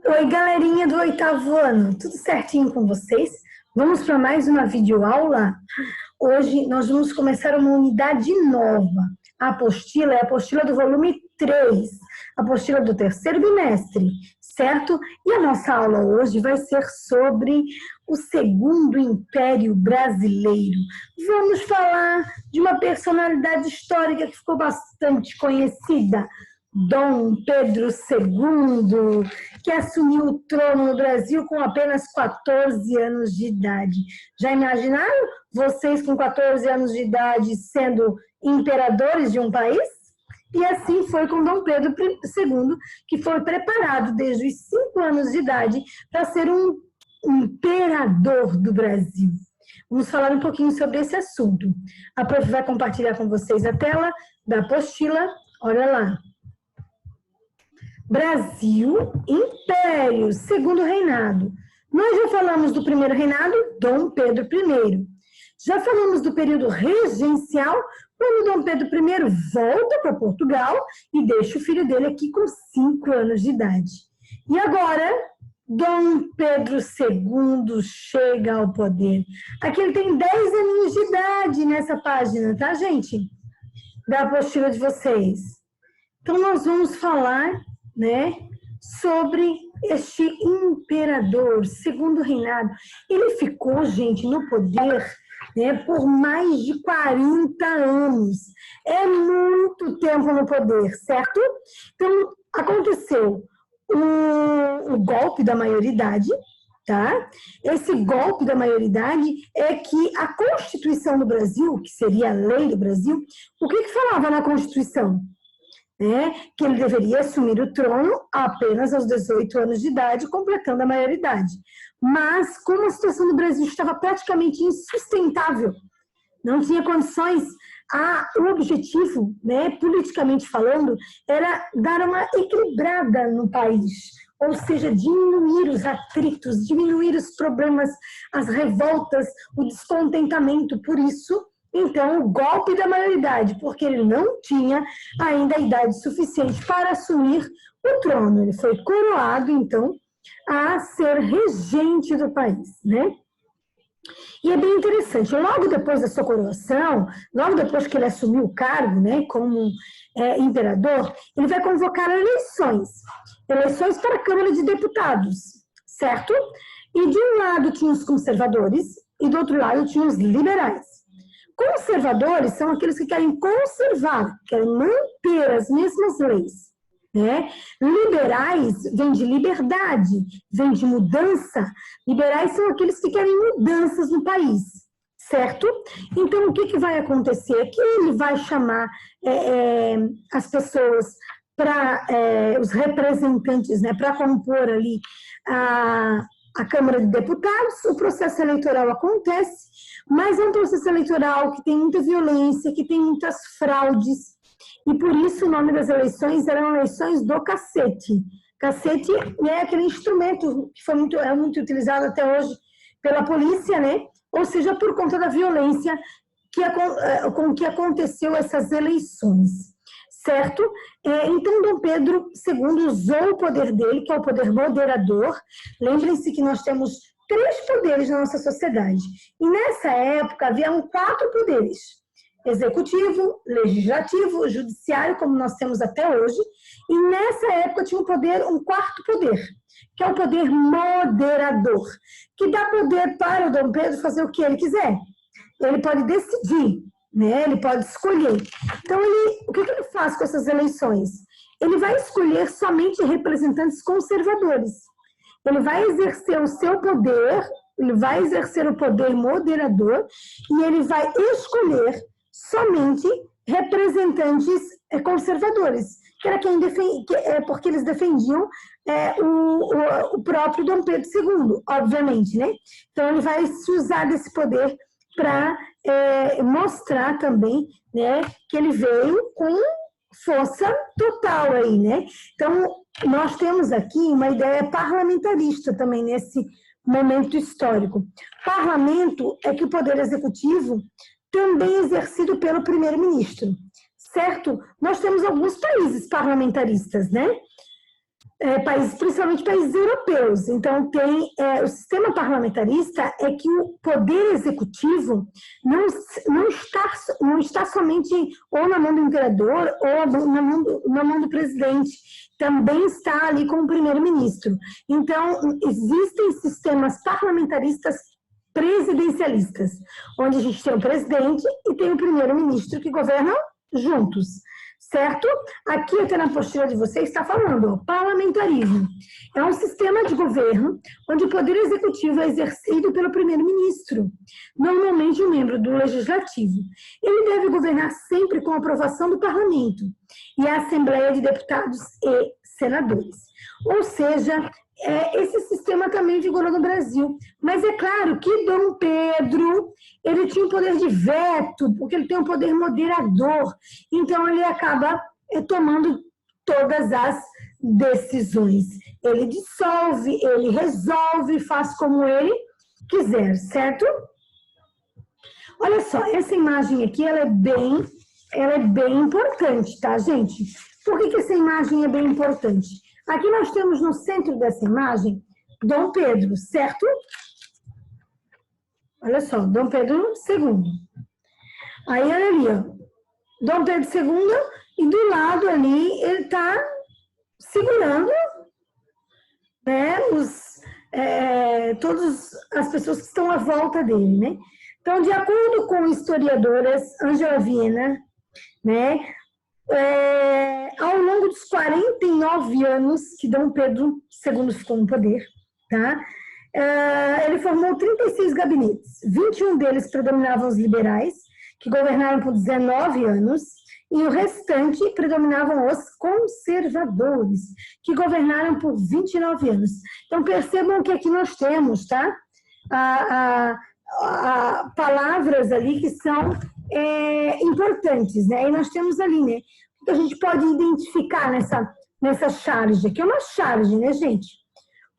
Oi, galerinha do oitavo ano, tudo certinho com vocês? Vamos para mais uma videoaula? Hoje nós vamos começar uma unidade nova. A apostila é a apostila do volume 3, a apostila do terceiro bimestre, certo? E a nossa aula hoje vai ser sobre o Segundo Império Brasileiro. Vamos falar de uma personalidade histórica que ficou bastante conhecida, Dom Pedro II, que assumiu o trono no Brasil com apenas 14 anos de idade. Já imaginaram vocês com 14 anos de idade sendo imperadores de um país? E assim foi com Dom Pedro II, que foi preparado desde os 5 anos de idade para ser um imperador do Brasil. Vamos falar um pouquinho sobre esse assunto. A prof vai compartilhar com vocês a tela da apostila. Olha lá. Brasil, Império, Segundo Reinado. Nós já falamos do primeiro reinado, Dom Pedro I. Já falamos do período regencial, quando Dom Pedro I volta para Portugal e deixa o filho dele aqui com 5 anos de idade. E agora, Dom Pedro II chega ao poder. Aqui ele tem 10 aninhos de idade nessa página, tá, gente? Da apostila de vocês. Então, nós vamos falar, né, sobre este imperador, segundo reinado. Ele ficou, gente, no poder, né, por mais de 40 anos. É muito tempo no poder, certo? Então, aconteceu o golpe da maioridade, tá? Esse golpe da maioridade é que a Constituição do Brasil, que seria a lei do Brasil, o que falava na Constituição? Que ele deveria assumir o trono apenas aos 18 anos de idade, completando a maioridade. Mas, como a situação do Brasil estava praticamente insustentável, não tinha condições, o objetivo, politicamente falando, era dar uma equilibrada no país, ou seja, diminuir os atritos, diminuir os problemas, as revoltas, o descontentamento. Por isso, então, o golpe da maioridade, porque ele não tinha ainda a idade suficiente para assumir o trono. Ele foi coroado, então, a ser regente do país, né? E é bem interessante, logo depois da sua coroação, logo depois que ele assumiu o cargo, né, como imperador, ele vai convocar eleições para a Câmara de Deputados, certo? E de um lado tinha os conservadores e do outro lado tinha os liberais. Conservadores são aqueles que querem conservar, querem manter as mesmas leis, né? Liberais vêm de liberdade, vêm de mudança. Liberais são aqueles que querem mudanças no país, certo? Então, o que vai acontecer? Que ele vai chamar as pessoas os representantes, né, para compor ali a Câmara de Deputados. O processo eleitoral acontece, mas é um processo eleitoral que tem muita violência, que tem muitas fraudes, e por isso o nome das eleições eram eleições do cacete. Cacete é aquele instrumento que é muito utilizado até hoje pela polícia, né? Ou seja, por conta da violência com que aconteceu essas eleições. Certo? Então, Dom Pedro II usou o poder dele, que é o poder moderador. Lembrem-se que nós temos 3 poderes na nossa sociedade. E nessa época haviam 4 poderes: executivo, legislativo, judiciário, como nós temos até hoje. E nessa época tinha um 4º poder, que é o poder moderador, que dá poder para o Dom Pedro fazer o que ele quiser. Ele pode decidir, né? Ele pode escolher. Então, o que ele faz com essas eleições? Ele vai escolher somente representantes conservadores. Ele vai exercer o seu poder, ele vai exercer o poder moderador e ele vai escolher somente representantes conservadores, que era porque eles defendiam o próprio Dom Pedro II, obviamente, né? Então, ele vai se usar desse poder para mostrar também, né, que ele veio com força total aí, né? Então, nós temos aqui uma ideia parlamentarista também nesse momento histórico. Parlamento é que o poder executivo também é exercido pelo primeiro-ministro, certo? Nós temos alguns países parlamentaristas, né? países, principalmente países europeus. Então, tem o sistema parlamentarista é que o poder executivo não está somente ou na mão do imperador ou na mão do presidente, também está ali com o primeiro-ministro. Então, existem sistemas parlamentaristas presidencialistas, onde a gente tem o presidente e tem o primeiro-ministro que governam juntos. Certo? Aqui até na apostila de vocês está falando, ó, parlamentarismo. É um sistema de governo onde o poder executivo é exercido pelo primeiro-ministro, normalmente um membro do legislativo. Ele deve governar sempre com a aprovação do parlamento e a Assembleia de Deputados e Senadores. Ou seja, esse sistema também vigorou no Brasil. Mas é claro que Dom Pedro, ele tinha um poder de veto, porque ele tem um poder moderador. Então, ele acaba tomando todas as decisões. Ele dissolve, ele resolve, faz como ele quiser, certo? Olha só, essa imagem aqui, ela é bem importante, tá, gente? Por que essa imagem é bem importante? Aqui nós temos no centro dessa imagem Dom Pedro, certo? Olha só, Dom Pedro II. Aí, olha ali, ó, Dom Pedro II, e do lado ali ele está segurando, né, todas as pessoas que estão à volta dele, né? Então, de acordo com historiadoras Ângela Viena, né, ao longo dos 49 anos que Dom Pedro II ficou no poder, tá? Ele formou 36 gabinetes, 21 deles predominavam os liberais, que governaram por 19 anos, e o restante predominavam os conservadores, que governaram por 29 anos. Então, percebam que aqui nós temos, tá? Palavras ali que são importantes, né? E nós temos ali, né? O que a gente pode identificar nessa charge, que é uma charge, né, gente?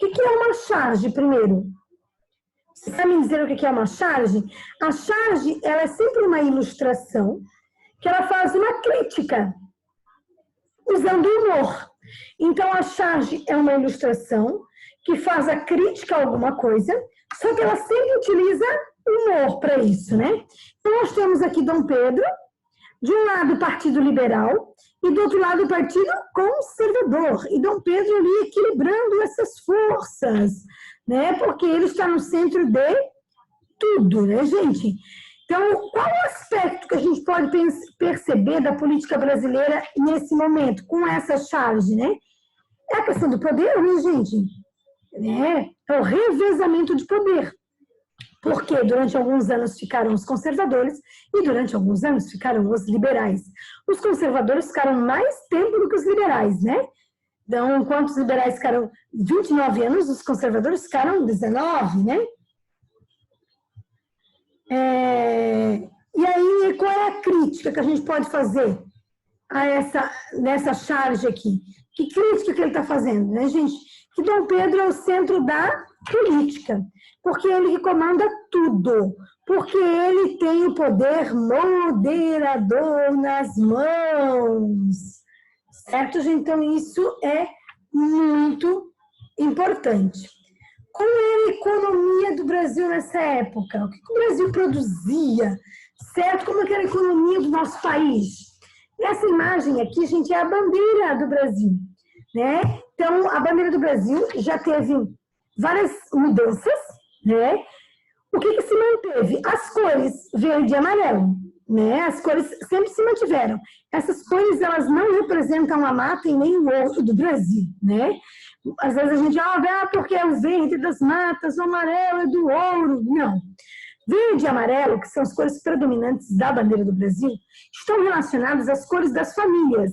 O que é uma charge, primeiro? Vocês sabem dizer o que é uma charge? A charge, ela é sempre uma ilustração que ela faz uma crítica, usando humor. Então, a charge é uma ilustração que faz a crítica a alguma coisa, só que ela sempre utiliza humor para isso, né? Então, nós temos aqui Dom Pedro, de um lado o Partido Liberal e do outro lado o Partido Conservador. E Dom Pedro ali equilibrando essas forças, né? Porque ele está no centro de tudo, né, gente? Então, qual o aspecto que a gente pode perceber da política brasileira nesse momento, com essa charge, né? É a questão do poder, né, gente? É o revezamento de poder. Porque durante alguns anos ficaram os conservadores e durante alguns anos ficaram os liberais. Os conservadores ficaram mais tempo do que os liberais, né? Então, enquanto os liberais ficaram 29 anos, os conservadores ficaram 19, né? E aí, qual é a crítica que a gente pode fazer nessa charge aqui? Que crítica que ele está fazendo, né, gente? Que Dom Pedro é o centro da política, porque ele que comanda tudo, porque ele tem o poder moderador nas mãos, certo, gente? Então, isso é muito importante. Como era a economia do Brasil nessa época? O que o Brasil produzia, certo? Como era a economia do nosso país? Essa imagem aqui, gente, é a bandeira do Brasil, né? Então, a bandeira do Brasil já teve várias mudanças, né? O que se manteve? As cores verde e amarelo, né? As cores sempre se mantiveram. Essas cores, elas não representam a mata e nem o ouro do Brasil, né? Às vezes a gente olha, porque é o verde das matas, o amarelo é do ouro. Não. Verde e amarelo, que são as cores predominantes da bandeira do Brasil, estão relacionadas às cores das famílias.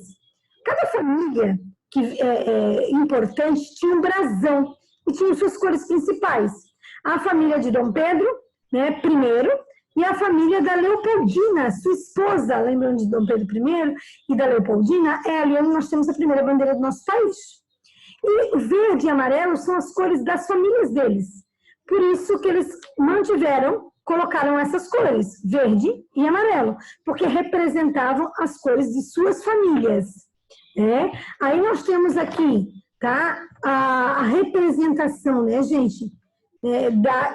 Cada família importante tinha um brasão e tinha suas cores principais. A família de Dom Pedro, né, primeiro, e a família da Leopoldina, sua esposa, lembrando de Dom Pedro I e da Leopoldina, é ali onde nós temos a primeira bandeira do nosso país. E verde e amarelo são as cores das famílias deles. Por isso que eles colocaram essas cores, verde e amarelo, porque representavam as cores de suas famílias. Aí nós temos aqui tá? A representação, né, gente,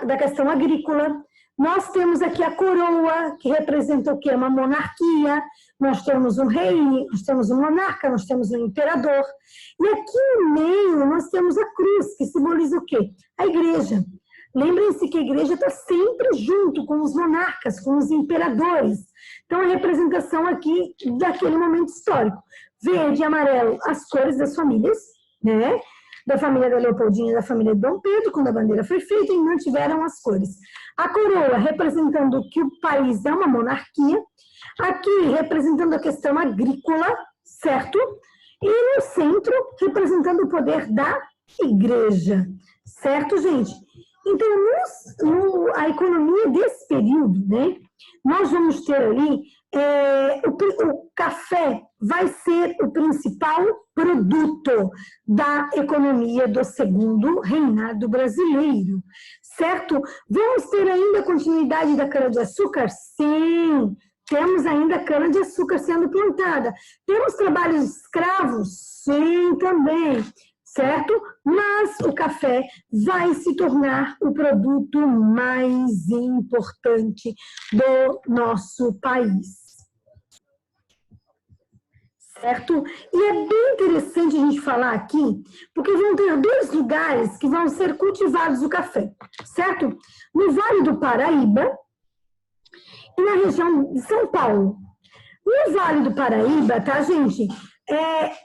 da questão agrícola. Nós temos aqui a coroa, que representa o quê? Uma monarquia. Nós temos um rei, nós temos um monarca, nós temos um imperador. E aqui no meio nós temos a cruz, que simboliza o quê? A igreja. Lembrem-se que a igreja está sempre junto com os monarcas, com os imperadores. Então, a representação aqui daquele momento histórico. Verde e amarelo, as cores das famílias, né? Da família da Leopoldina e da família de Dom Pedro, quando a bandeira foi feita, e mantiveram as cores. A coroa representando que o país é uma monarquia, aqui representando a questão agrícola, certo? E no centro, representando o poder da igreja, certo, gente? Então, a economia desse período, né, nós vamos ter ali, o café vai ser o principal produto da economia do segundo reinado brasileiro, certo? Vamos ter ainda a continuidade da cana-de-açúcar? Sim, temos ainda cana-de-açúcar sendo plantada. Temos trabalhos escravos? Sim, também. Certo? Mas o café vai se tornar o produto mais importante do nosso país. Certo? E é bem interessante a gente falar aqui, porque vão ter dois lugares que vão ser cultivados o café, certo? No Vale do Paraíba e na região de São Paulo. No Vale do Paraíba, tá, gente?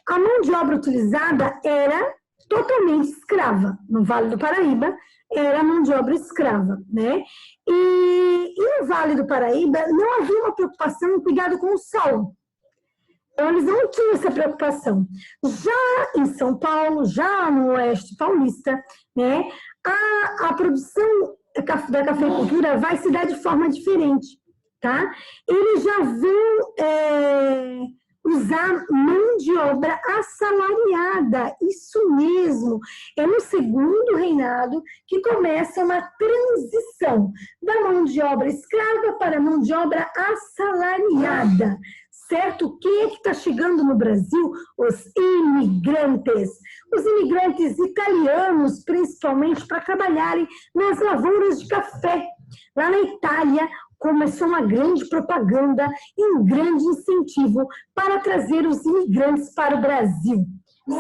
A mão de obra utilizada era totalmente escrava. No Vale do Paraíba, era mão de obra escrava, né? E no Vale do Paraíba, não havia uma preocupação em cuidado com o sol. Então, eles não tinham essa preocupação. Já em São Paulo, já no Oeste Paulista, né, a produção da cafeicultura vai se dar de forma diferente, tá? Eles já vão usar mão de obra assalariada, isso mesmo. É no segundo reinado que começa uma transição da mão de obra escrava para a mão de obra assalariada, certo? Quem é que está chegando no Brasil? Os imigrantes. Os imigrantes italianos, principalmente, para trabalharem nas lavouras de café. Lá na Itália, começou uma grande propaganda e um grande incentivo para trazer os imigrantes para o Brasil,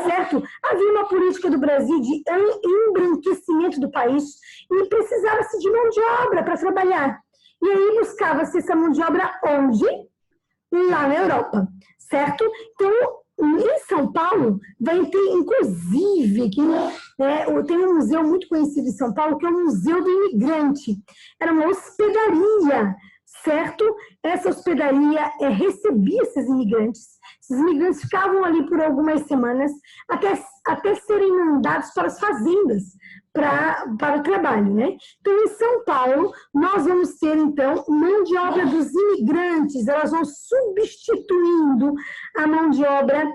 certo? Havia uma política do Brasil de embranquecimento do país e precisava-se de mão de obra para trabalhar. E aí buscava-se essa mão de obra onde? Lá na Europa, certo? Então, em São Paulo, vai ter, inclusive, tem um museu muito conhecido em São Paulo, que é o Museu do Imigrante. Era uma hospedaria, certo? Essa hospedaria recebia esses imigrantes. Esses imigrantes ficavam ali por algumas semanas, até serem mandados para as fazendas, para o trabalho, né? Então, em São Paulo, nós vamos ter, então, mão de obra dos imigrantes, elas vão substituindo a mão de obra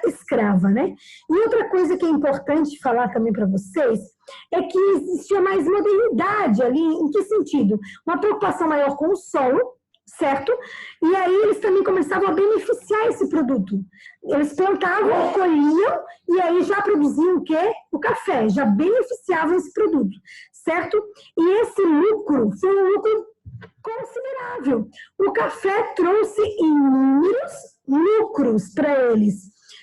escrava, né? E outra coisa que é importante falar também para vocês é que existia mais modernidade ali, em que sentido? Uma preocupação maior com o solo, certo? E aí eles também começavam a beneficiar esse produto. Eles plantavam, colhiam e aí já produziam o quê? O café, já beneficiavam esse produto, certo? E esse lucro foi um lucro considerável. O café trouxe inúmeros lucros para eles,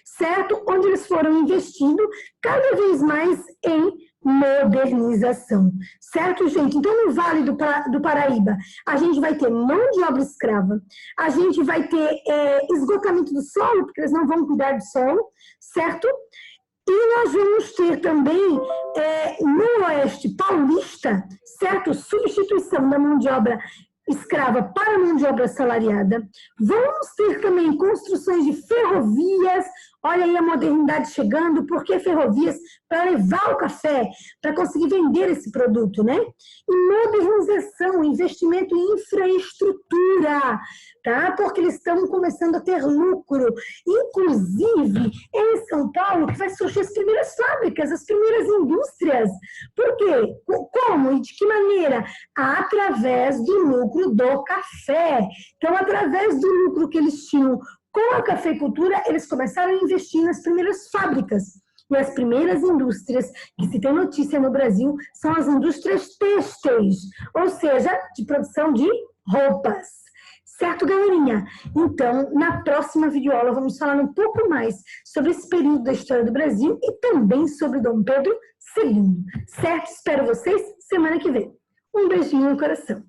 certo? Onde eles foram investindo cada vez mais em modernização, certo, gente? Então, no Vale do Paraíba, a gente vai ter mão de obra escrava, a gente vai ter esgotamento do solo, porque eles não vão cuidar do solo, certo? E nós vamos ter também, no Oeste Paulista, certo? Substituição da mão de obra escrava para a mão de obra assalariada. Vamos ter também construções de ferrovias. Olha aí a modernidade chegando, porque ferrovias para levar o café, para conseguir vender esse produto, né? E modernização, investimento em infraestrutura, tá? Porque eles estão começando a ter lucro. Inclusive, é em São Paulo que vai surgir as primeiras fábricas, as primeiras indústrias. Por quê? Como e de que maneira? Através do lucro do café. Então, através do lucro que eles tinham Com a cafeicultura, eles começaram a investir nas primeiras fábricas. E as primeiras indústrias que se tem notícia no Brasil são as indústrias têxteis, ou seja, de produção de roupas. Certo, galerinha? Então, na próxima videoaula, vamos falar um pouco mais sobre esse período da história do Brasil e também sobre Dom Pedro II. Certo? Espero vocês semana que vem. Um beijinho no coração.